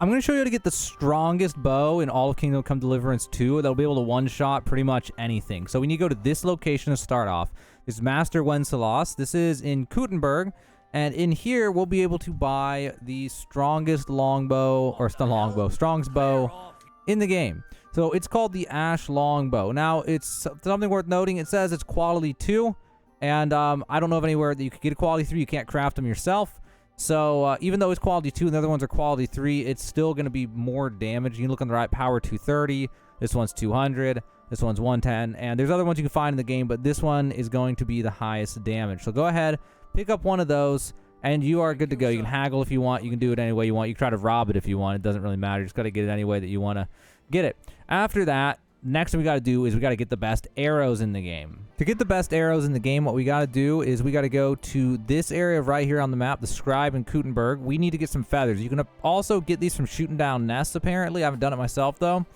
I'm going to show you how to get the strongest bow in all of Kingdom Come Deliverance 2 that'll be able to one-shot pretty much anything. So we need to go to this location to start off. This is Master Wenceslaus. This is in Kuttenberg. And in here, we'll be able to buy the strongest longbow, or the longbow, strongest bow in the game. So it's called the Ash Longbow. Now, it's something worth noting. It says it's quality 2. And I don't know of anywhere that you could get a quality 3. You can't craft them yourself. So even though it's quality 2 and the other ones are quality 3, it's still going to be more damage. You can look on the right, power 230. This one's 200. This one's 110. And there's other ones you can find in the game, but this one is going to be the highest damage. So go ahead, pick up one of those, and you are good to go. You can haggle if you want. You can do it any way you want. You can try to rob it if you want. It doesn't really matter. You just got to get it any way that you want to get it. After that, next thing we got to do is we got to get the best arrows in the game. To get the best arrows in the game, what we got to do is we got to go to this area right here on the map, the Scribe in Kuttenberg. We need to get some feathers. You can also get these from shooting down nests, apparently. I haven't done it myself, though.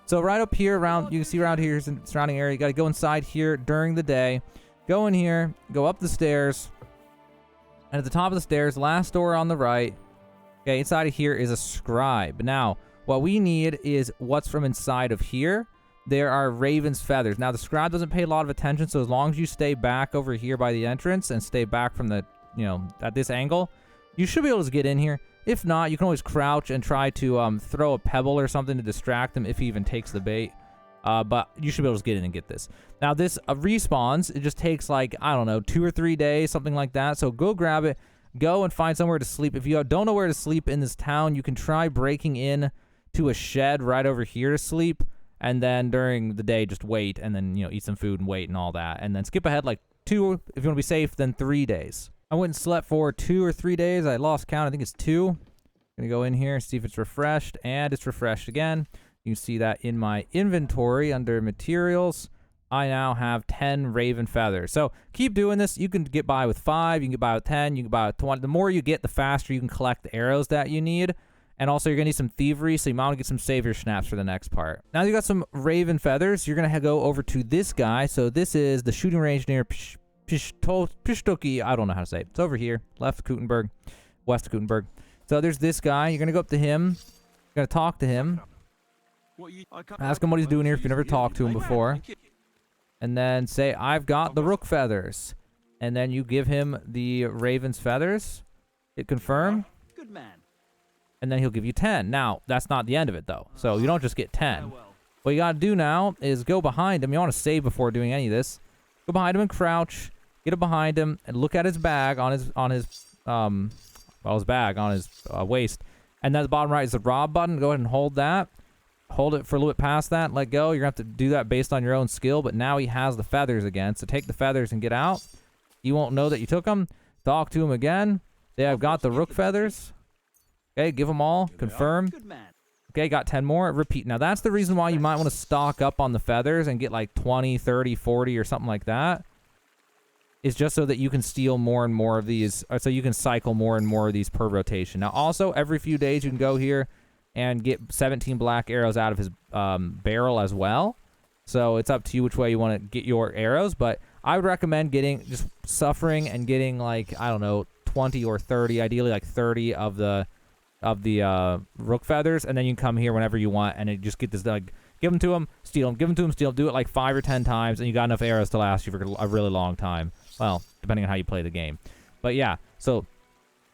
So right up here, around, you can see around here is the surrounding area. You got to go inside here during the day. Go in here, go up the stairs. And at the top of the stairs, last door on the right, okay, inside of here is a Scribe. Now, what we need is what's from inside of here. There are Raven's feathers. Now, the Scribe doesn't pay a lot of attention, so as long as you stay back over here by the entrance and stay back from the, at this angle, you should be able to get in here. If not, you can always crouch and try to throw a pebble or something to distract him if he even takes the bait. But you should be able to get in and get this. Now, this respawns. It just takes, like, I don't know, 2 or 3 days, something like that. So go grab it. Go and find somewhere to sleep. If you don't know where to sleep in this town, you can try breaking in to a shed right over here to sleep. And then during the day, just wait, and then, eat some food and wait and all that. And then skip ahead like 2, if you want to be safe, then 3 days. I went and slept for 2 or 3 days. I lost count. I think it's 2. I'm going to go in here, see if it's refreshed, and it's refreshed again. You can see that in my inventory under materials, I now have 10 Raven feathers. So keep doing this. You can get by with 5. You can get by with 10. You can get by with 20. The more you get, the faster you can collect the arrows that you need. And also, you're going to need some thievery, so you might want to get some savior snaps for the next part. Now you got some Raven feathers. You're going to go over to this guy. So this is the shooting range near Pishtoki. I don't know how to say it. It's over here. Left of Kuttenberg. West of Kuttenberg. So there's this guy. You're going to go up to him. You're going to talk to him. Ask him what he's doing here if you never talked to him before. And then say, I've got the rook feathers. And then you give him the Raven's feathers. Hit confirm. Good man. And then he'll give you 10. Now, that's not the end of it, though. So you don't just get 10. What you got to do now is go behind him. You want to save before doing any of this. Go behind him and crouch. Get up behind him and look at his bag on his waist. And then at the bottom right is the rob button. Go ahead and hold that. Hold it for a little bit past that. Let go. You're going to have to do that based on your own skill. But now he has the feathers again. So take the feathers and get out. He won't know that you took them. Talk to him again. Say, I've got the rook feathers. Okay, give them all. Confirm. Okay, got 10 more. Repeat. Now, that's the reason why you might want to stock up on the feathers and get like 20, 30, 40 or something like that. It's just so that you can steal more and more of these. Or so you can cycle more and more of these per rotation. Now, also, every few days you can go here and get 17 black arrows out of his barrel as well. So it's up to you which way you want to get your arrows. But I would recommend just suffering and getting like, I don't know, 20 or 30. Ideally like 30 of the rook feathers, and then you can come here whenever you want, and just get this, like, give them to him, steal them, give them to him, steal them, do it like 5 or 10 times, and you got enough arrows to last you for a really long time. Well, depending on how you play the game. But yeah, so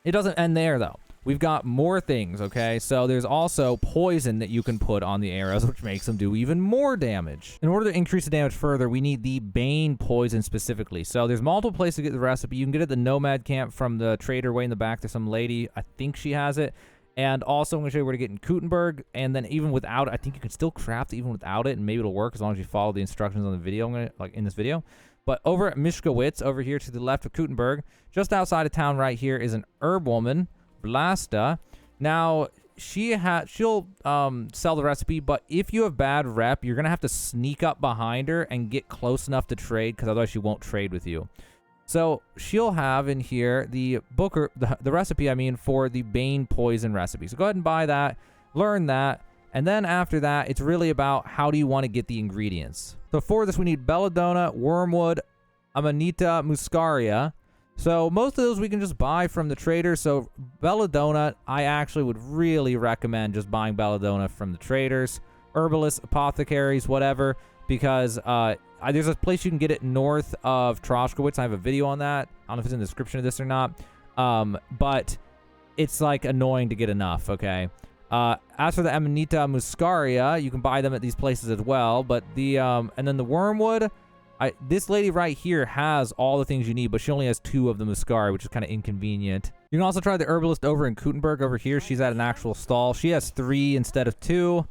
it doesn't end there, though. We've got more things, okay? So there's also poison that you can put on the arrows, which makes them do even more damage. In order to increase the damage further, we need the bane poison specifically. So there's multiple places to get the recipe. You can get it at the nomad camp from the trader way in the back. There's some lady, I think she has it. And also, I'm going to show you where to get in Kuttenberg. And then even without it, I think you can still craft it even without it. And maybe it'll work as long as you follow the instructions on the video, in this video. But over at Mishkowitz, over here to the left of Kuttenberg, just outside of town right here is an herb woman, Blasta. Now, she'll sell the recipe. But if you have bad rep, you're going to have to sneak up behind her and get close enough to trade. Because otherwise she won't trade with you. So she'll have in here the recipe, for the bane poison recipe. So go ahead and buy that, learn that, and then after that, it's really about how do you want to get the ingredients. So for this, we need belladonna, wormwood, amanita muscaria, So most of those we can just buy from the trader. So belladonna, I actually would really recommend just buying belladonna from the traders, herbalists, apothecaries, whatever, because there's a place you can get it north of Troshkowitz. I have a video on that. I don't know if it's in the description of this or not, but it's like annoying to get enough. Okay. As for the Amanita muscaria, you can buy them at these places as well. But the and then the wormwood. This lady right here has all the things you need, but she only has 2 of the muscari, which is kind of inconvenient. You can also try the herbalist over in Kutenberg over here. She's at an actual stall. She has 3 instead of 2.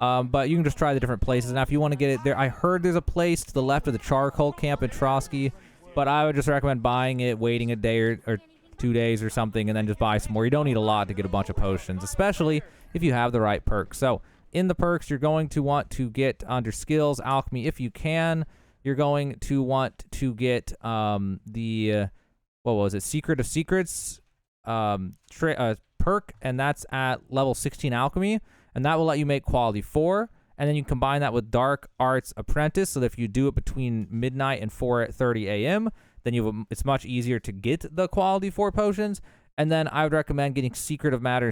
But you can just try the different places. Now, if you want to get it there, I heard there's a place to the left of the charcoal camp in Trotsky, but I would just recommend buying it, waiting a day or 2 days or something, and then just buy some more. You don't need a lot to get a bunch of potions, especially if you have the right perks. So in the perks, you're going to want to get under skills, alchemy, if you can. You're going to want to get the what was it? Secret of Secrets perk, and that's at level 16 alchemy, and that will let you make quality 4. And then you combine that with Dark Arts Apprentice, so that if you do it between midnight and 4:30 a.m., then it's much easier to get the quality 4 potions. And then I would recommend getting Secret of Matter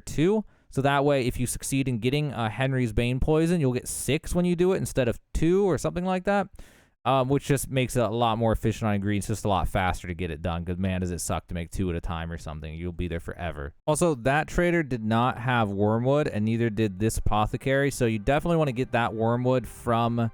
2. So that way, if you succeed in getting Henry's Bane Poison, you'll get 6 when you do it instead of 2 or something like that, which just makes it a lot more efficient on ingredients, just a lot faster to get it done, because, man, does it suck to make 2 at a time or something. You'll be there forever. Also, that trader did not have wormwood, and neither did this apothecary, so you definitely want to get that wormwood from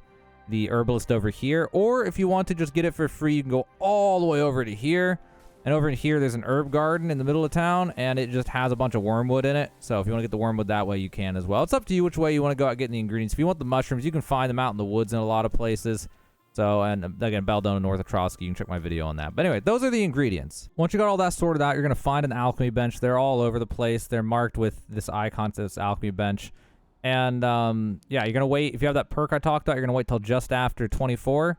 the herbalist over here, or if you want to just get it for free, you can go all the way over to here. And over in here, there's an herb garden in the middle of town, and it just has a bunch of wormwood in it. So if you want to get the wormwood that way, you can as well. It's up to you which way you want to go out getting the ingredients. If you want the mushrooms, you can find them out in the woods in a lot of places. So, and again, Belladonna, north of Trotsky, you can check my video on that. But anyway, those are the ingredients. Once you got all that sorted out, you're going to find an alchemy bench. They're all over the place. They're marked with this icon to this alchemy bench. And, yeah, you're going to wait. If you have that perk I talked about, you're going to wait till just after 24.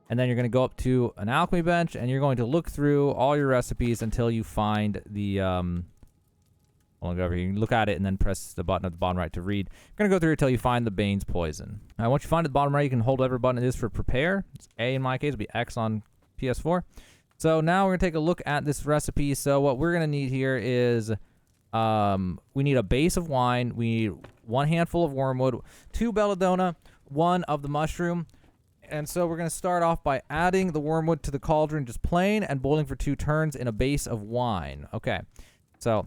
And then you're going to go up to an alchemy bench, and you're going to look through all your recipes until you find the, I'll go over here. You can look at it and then press the button at the bottom right to read. You're going to go through until you find the Bane's Poison. Now, once you find it at the bottom right, you can hold whatever button it is for prepare. It's A in my case, it'll be X on PS4. So now we're going to take a look at this recipe. So what we're going to need here is, we need a base of wine. We need 1 handful of wormwood, 2 belladonna, 1 of the mushroom. And so we're going to start off by adding the wormwood to the cauldron just plain and boiling for 2 turns in a base of wine. Okay, so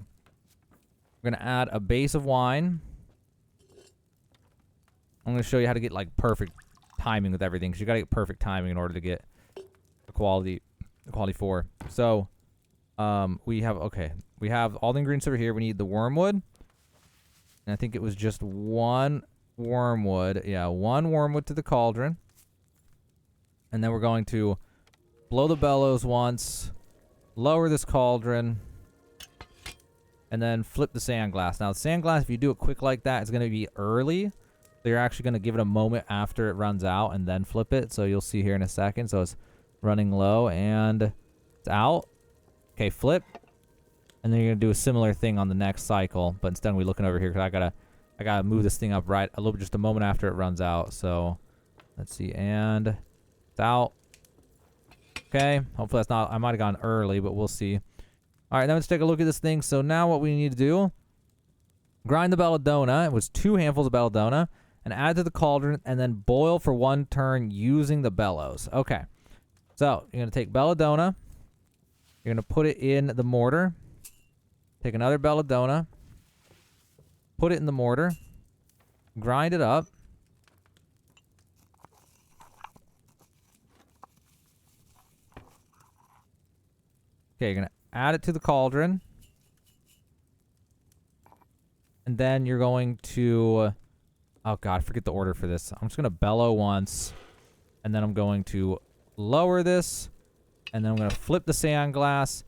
we're going to add a base of wine. I'm going to show you how to get like perfect timing with everything, because you got to get perfect timing in order to get the quality 4. So we have all the ingredients over here. We need the wormwood, and I think it was just 1 wormwood. Yeah, 1 wormwood to the cauldron. And then we're going to blow the bellows once, lower this cauldron, and then flip the sand glass. Now, the sand glass, if you do it quick like that, it's going to be early. So you're actually going to give it a moment after it runs out and then flip it. So you'll see here in a second. So it's running low and it's out. Okay, flip. And then you're going to do a similar thing on the next cycle. But instead we're looking over here because I gotta move this thing up right a little bit, just a moment after it runs out. So let's see, and out. Okay, hopefully that's not, I might have gone early, but we'll see. All right, now let's take a look at this thing. So now what we need to do, grind the belladonna. It was 2 handfuls of belladonna, and add to the cauldron, and then boil for 1 turn using the bellows. Okay, so you're gonna take belladonna, you're gonna put it in the mortar, take another belladonna, put it in the mortar, grind it up. Okay, you're going to add it to the cauldron. And then you're going to... Oh, God, forget the order for this. I'm just going to bellow once. And then I'm going to lower this. And then I'm going to flip the sand glass.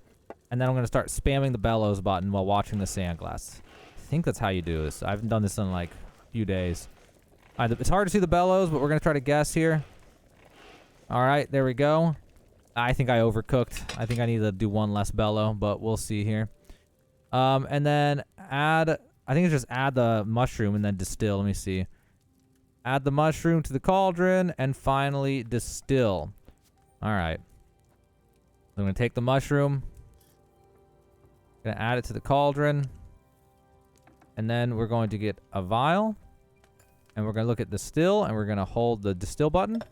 And then I'm going to start spamming the bellows button while watching the sand glass. I think that's how you do this. I haven't done this in, like, a few days. All right, it's hard to see the bellows, but we're going to try to guess here. All right, there we go. I think I overcooked. I think I need to do 1 less bellow, but we'll see here. And then add, I think it's just add the mushroom and then distill. Let me see. Add the mushroom to the cauldron and finally distill. All right. I'm going to take the mushroom. Going to add it to the cauldron. And then we're going to get a vial. And we're going to look at distill. And we're going to hold the distill button.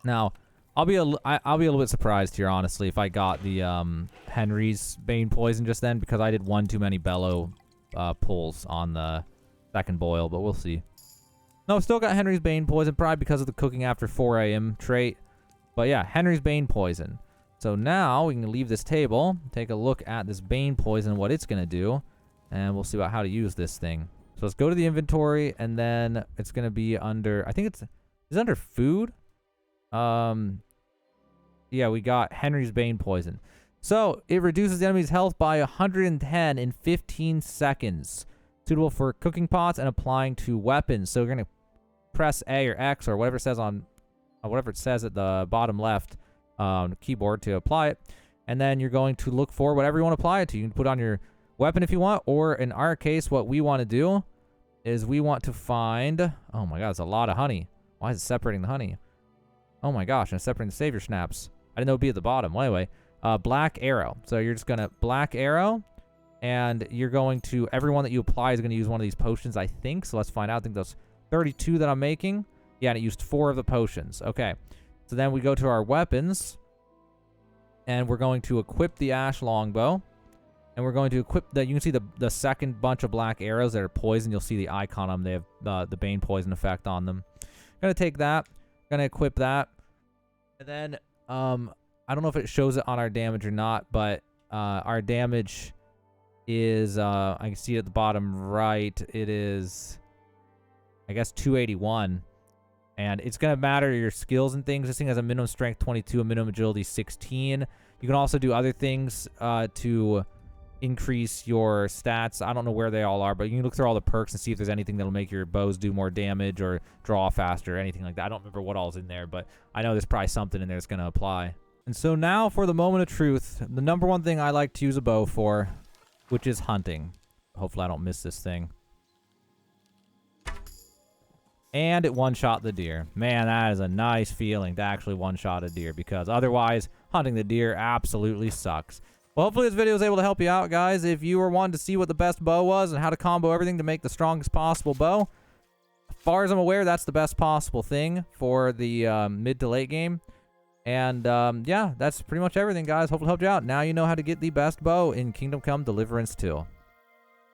Now, I'll be a little bit surprised here, honestly, if I got the Henry's Bane Poison just then. Because I did one too many bellow pulls on the second boil. But we'll see. No, still got Henry's Bane Poison. Probably because of the cooking after 4 a.m. trait. But yeah, Henry's Bane Poison. So now we can leave this table, take a look at this Bane Poison, what it's going to do, and we'll see about how to use this thing. So let's go to the inventory, and then it's going to be under, I think it's under food. Yeah, we got Henry's Bane Poison. So it reduces the enemy's health by 110 in 15 seconds. Suitable for cooking pots and applying to weapons. So you're going to press A or X or whatever it says on, whatever it says at the bottom left. Keyboard to apply it, and then you're going to look for whatever you want to apply it to. You can put on your weapon if you want, or in our case, what we want to do is we want to find, oh my god, it's a lot of honey. Why is it separating the honey? Oh my gosh, and it's separating the savior snaps. I didn't know it would be at the bottom. Well, anyway, black arrow. So you're just gonna black arrow, and you're going to, everyone that you apply is going to use one of these potions, I think. So let's find out. I think those 32 that I'm making, yeah, and it used 4 of the potions. Okay. So then we go to our weapons, and we're going to equip the ash longbow, and we're going to equip the, you can see the second bunch of black arrows that are poison. You'll see the icon on them. They have the Bane Poison effect on them. Gonna take that, gonna equip that, and then I don't know if it shows it on our damage or not, but our damage is I can see it at the bottom right. It is, I guess, 281. And it's going to matter your skills and things. This thing has a minimum strength 22, a minimum agility 16. You can also do other things to increase your stats. I don't know where they all are, but you can look through all the perks and see if there's anything that'll make your bows do more damage or draw faster or anything like that. I don't remember what all's in there, but I know there's probably something in there that's going to apply. And so now for the moment of truth, the number one thing I like to use a bow for, which is hunting. Hopefully I don't miss this thing. And it one-shot the deer. Man, that is a nice feeling to actually one-shot a deer, because otherwise, hunting the deer absolutely sucks. Well, hopefully this video was able to help you out, guys. If you were wanting to see what the best bow was and how to combo everything to make the strongest possible bow, as far as I'm aware, that's the best possible thing for the mid to late game. And yeah, that's pretty much everything, guys. Hopefully it helped you out. Now you know how to get the best bow in Kingdom Come Deliverance 2.